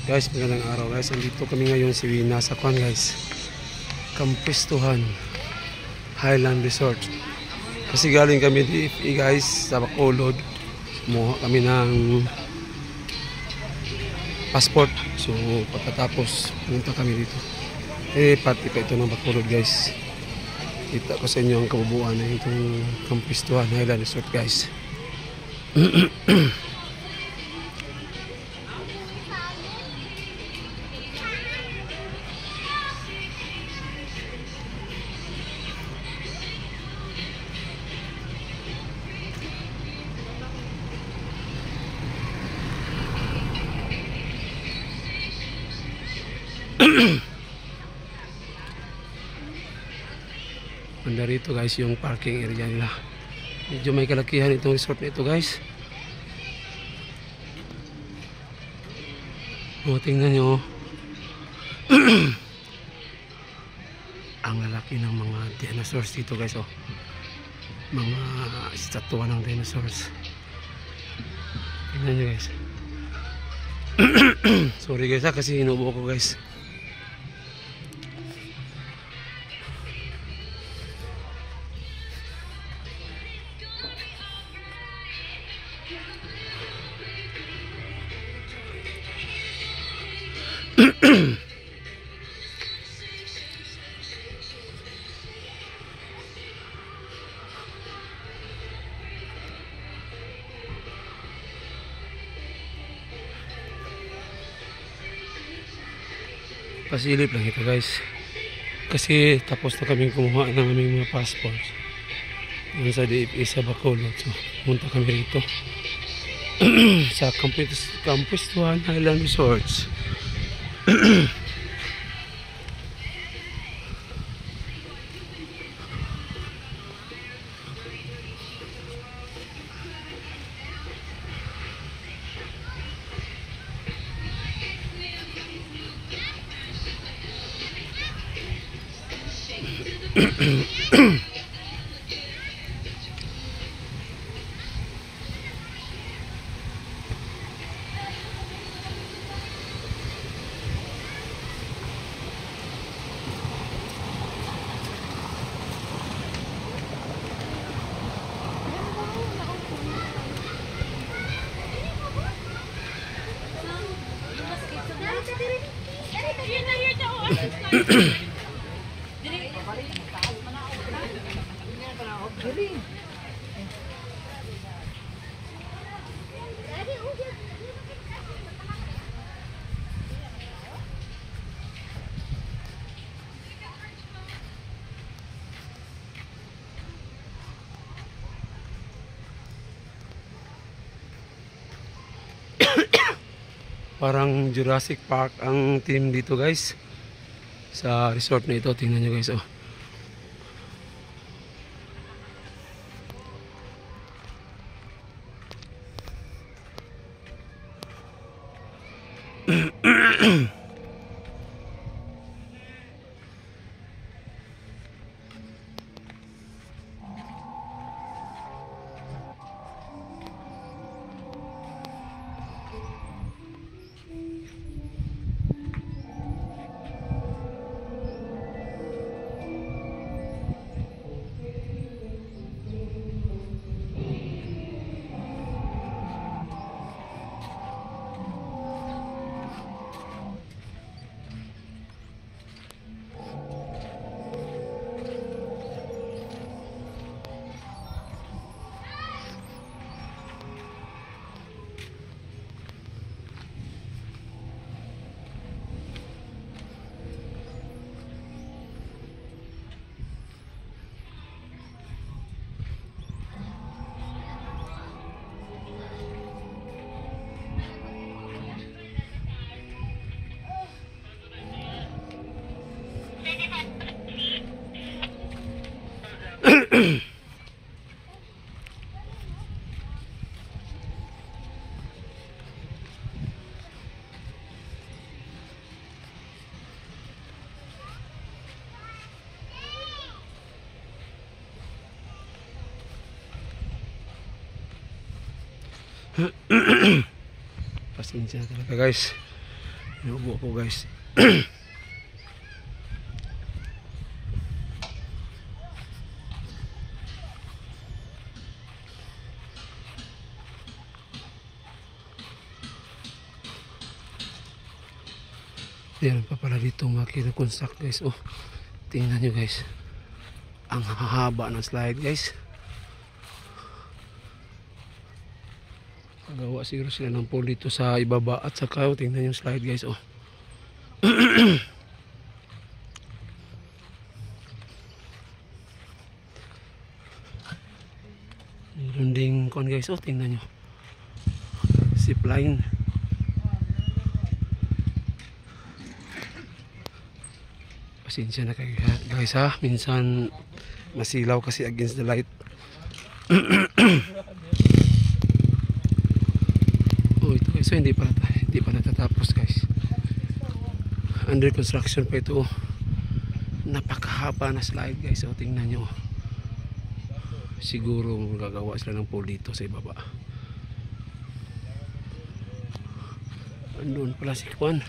Guys, magandang araw guys. Andito kami ngayon si nasa Kwan guys. Kampistuhan Highland Resort. Kasi galing kami DFE guys sa Bacolod. Kumuha kami ng passport. So pagkatapos pumunta kami dito. Pati pa ito ng Bacolod guys. Kita ko sa inyo ang kabubuan ng itong Kampistuhan Highland Resort guys. Banda rito guys yung parking area nila. Medyo may kalakihan itong resort na ito guys. Tingnan nyo. Ang lalaki ng mga dinosaurs dito guys. Mga estatwa ng dinosaurs. Tingnan nyo guys. Sorry guys kasi inubo ko guys. Pasilip lang ito guys. Kasi tapos na kaming kumuha ng aming mga passports. Yung sa DFE sa Bacolod. So punta kami rito. Sa Kampistuhan Highland Resorts. Parang Jurassic Park ang team dito guys. Sa resort na ito, tingnan nyo guys. Pasensya talaga guys. Inuubo ako guys. Meron pa pala dito makinukonstruct guys. Oh, tingnan nyo guys. Ang haba ng slide guys. Gawa siguro sila ng pole dito sa ibaba at saka tingnan yung slide guys. Oh. Meron ding kon guys. Oh, tingnan nyo. Zip line. Pasensya na kayo guys ha. Minsan masilaw kasi against the light. Oh ito guys. So hindi pa natatapos guys. Under construction pa ito. Napakahaba na slide guys. So tingnan nyo. Siguro gagawa sila ng pole dito sa ibaba. Andun pala si Kwan.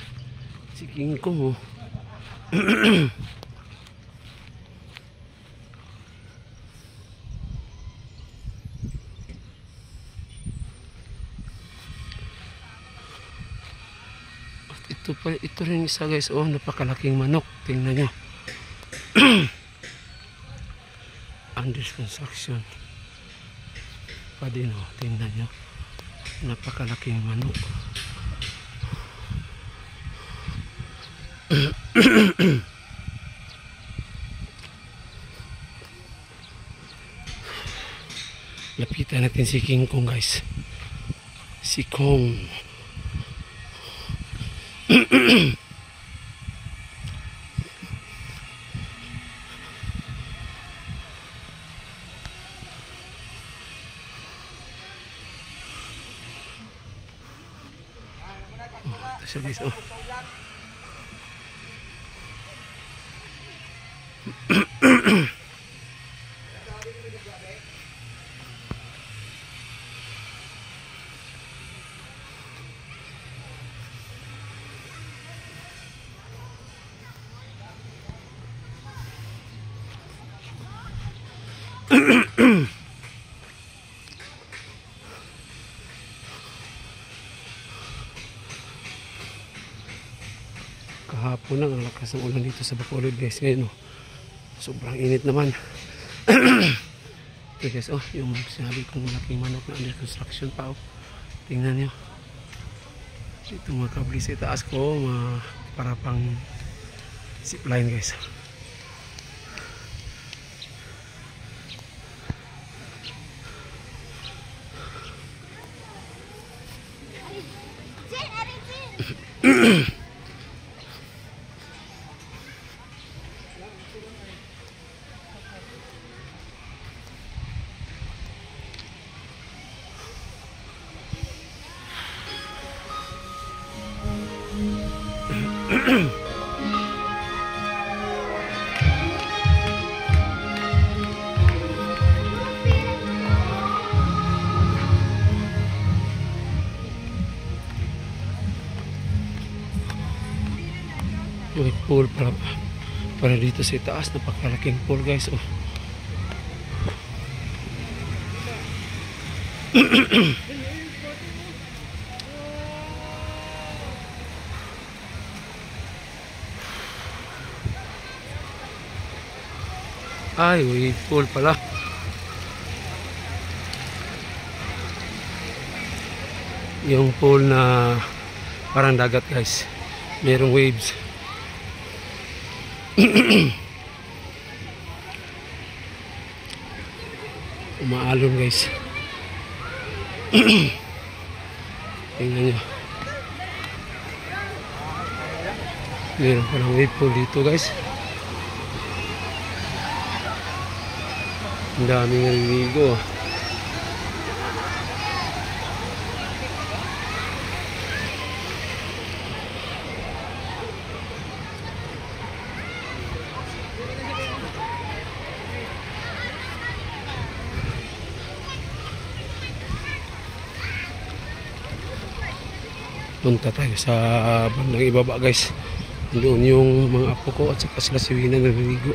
Si King Kong oh. Ito rin isa guys. Oh, napakalaking manok. Tingnan nyo. Under construction pa din oh. Tingnan nyo. Napakalaking manok. Lapitan natin si King Kong guys. Si Kong. Ito siya guys oh. Kahapon lang ang lakas ng ulan dito sa Bacolod guys. Ngayon oh, sobrang init naman. Okay guys oh, yung sinabi kong malaking manok na under construction pa oh. Tingnan nyo. Ito mga kabli sa itaas ko para pang zipline guys. May pool para dito sa itaas. Napakalaking pool guys oh. Ay, wave pool pala. Yung pool na parang dagat guys. Merong waves. Umaalon guys. Tingnan nyo. Meron palang wave pool dito guys. Ang daming naliligo. Punta tayo sa bandang ibaba guys. Doon yung mga apo ko at saka sila si Wina naliligo.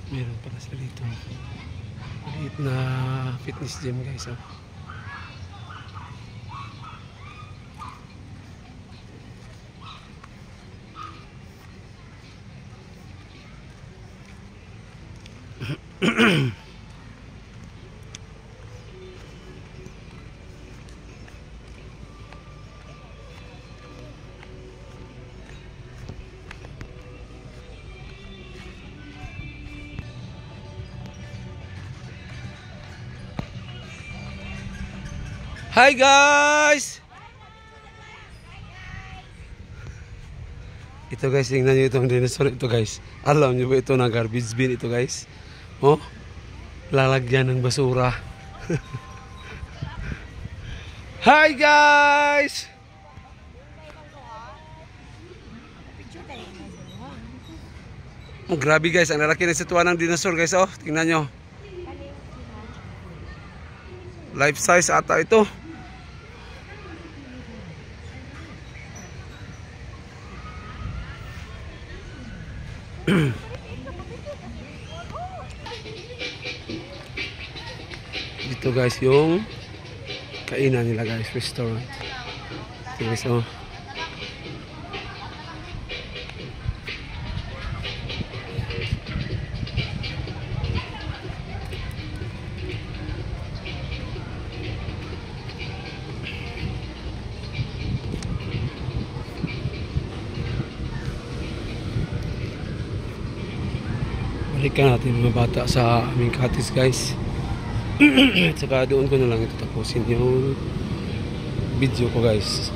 Meron pala sila dito. Maliit na fitness gym guys. Oh. Hi guys! Ito guys, tingnan nyo itong dinosaur ito guys. Alam nyo ba ito na garbage bin ito guys? Oh, lalagyan ng basura. Hi guys! Oh, grabe guys, ang lalaki ng situan ng dinosaur guys. Oh, tingnan nyo. Life size ata ito. guys yung kainan nila guys, restaurant. Okay, so balikan natin mga bata sa aming cottage guys. At saka doon ko na lang ito tapusin yung video ko guys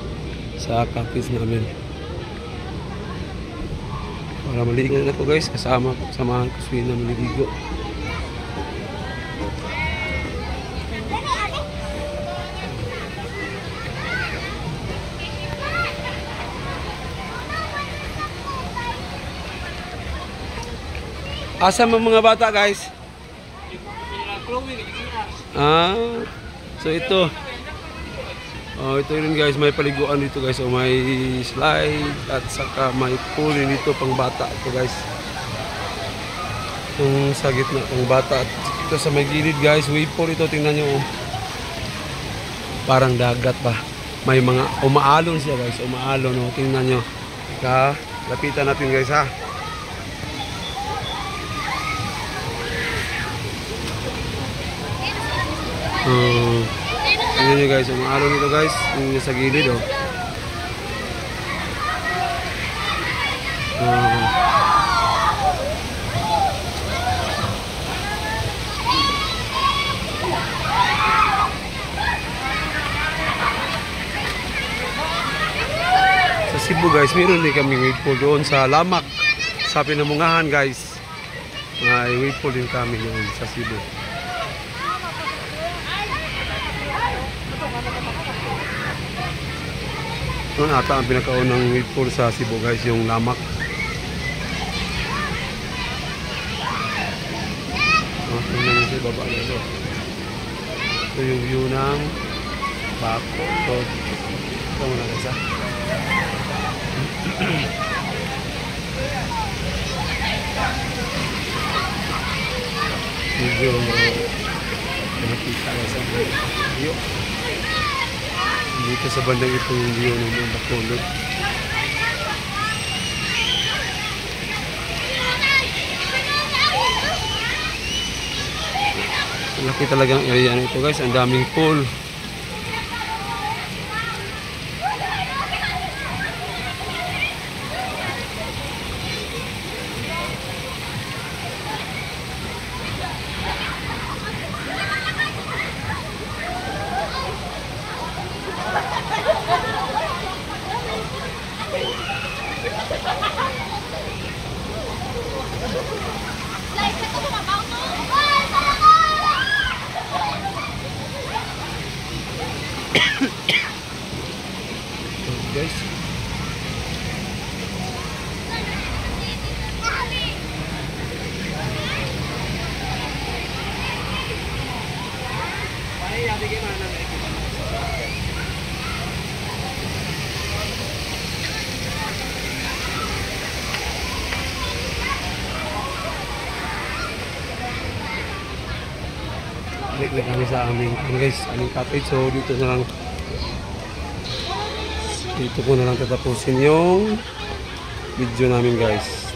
sa cottage namin. Para maligo na ako guys, kasamahan ko si na maliligo. Asa mo mga bata guys? So ito. Ito rin guys, may paliguan dito guys. May slide at saka may pool dito pang bata ito guys. Itong sa gitna pang bata. At ito sa may gilid guys, wave pool ito. Tingnan nyo. Parang dagat ba? May mga umaalon siya guys. Umaalon. Tingnan nyo. Lapitan natin guys ha. Tingnan nyo guys, umaalon nito guys, yung nasa gilid Sa Cebu guys, meron din kami wave pool doon sa Lamak, sa Pinamungahan guys. May wave pool din kami doon sa Cebu. Noon ata ang pinakaunang wave pool sa Cebu guys, yung Lamak. Tingnan nyo sa baba na ito. Ito yung view ng Bako. Ito muna guys ha. Medyo nakita guys ang view. Dito sa bandang ito yung view ng Bacolod. Laki talagang area na ito guys. Ang daming pool. Guys, balik na kami sa aming cottage. So dito ko na lang tatapusin yung video namin guys.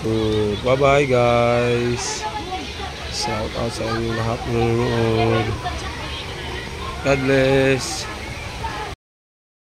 So bye bye guys, shout out sa inyo lahat na nanonood. God bless.